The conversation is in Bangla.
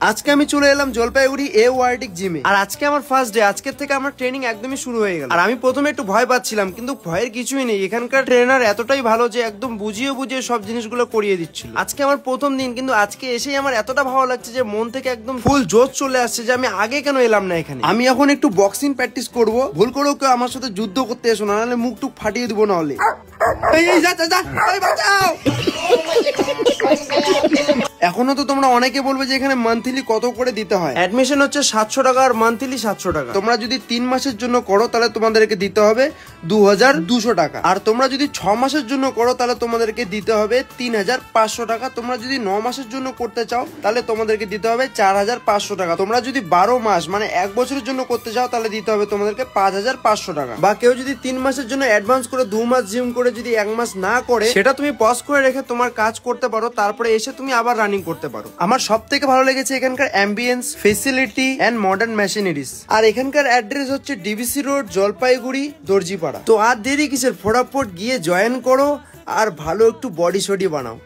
আজকে আমি চলে এলাম জলপাইগুড়ি এওয়ার্ডিক জিমে। আর আজকে আমার ফার্স্ট ডে। আজকের থেকে আমার ট্রেনিং একদমই শুরু হয়ে গেল। আর আমি প্রথমে একটু ভয় পাচ্ছিলাম, কিন্তু ভয়ের কিছুই নেই। এখানকার ট্রেনার এতটাই ভালো যে একদম বুঝিয়ে বুঝিয়ে সব জিনিসগুলো করিয়ে দিচ্ছিল। আজকে আমার প্রথম দিন, কিন্তু আজকে এসেই আমার এতটা ভালো লাগছে যে মন থেকে একদম ফুল জোশ চলে আসছে যে আমি আগে কেন এলাম না এখানে। আমি এখন একটু বক্সিং প্র্যাকটিস করব। ভুল করেও কেউ আমার সাথে যুদ্ধ করতে এসো না, নাহলে মুখ টুক ফাটিয়ে দিব। নাহলে এখনো তো তোমরা অনেকে বলবে যে এখানে মান্থলি কত করে দিতে হয়। অ্যাডমিশন হচ্ছে 700 টাকা আর মান্থলি 700 টাকা। তোমরা যদি 3 মাসের জন্য করো তাহলে তোমাদেরকে দিতে হবে 2200 টাকা। আর তোমরা যদি 6 মাসের জন্য করো তাহলে তোমাদেরকে দিতে হবে 3500 টাকা। তোমরা যদি 9 মাসের জন্য করতে চাও তাহলে তোমাদেরকে দিতে হবে 4500 টাকা। তোমরা যদি 12 মাস মানে 1 বছরের জন্য করতে চাও তাহলে দিতে হবে তোমাদেরকে 5500 টাকা। বা কেউ যদি 3 মাসের জন্য অ্যাডভান্স করে 2 মাস জিম করে যদি 1 মাস না করে, সেটা তুমি পজ করে রেখে তোমার কাজ করতে পারো, তারপরে এসে তুমি আবার রানিং করতে পারো। আমার সব থেকে ভালো লেগেছে এখানকার ambience, facility and modern machineries. আর এখানকার অ্যাড্রেস হচ্ছে ডিবিসি রোড, জলপাইগুড়ি, দর্জিপাড়া। তো আর দেরি কিসের, ফটাফট গিয়ে জয়েন করো আর ভালো একটু বডি শডি বানাও।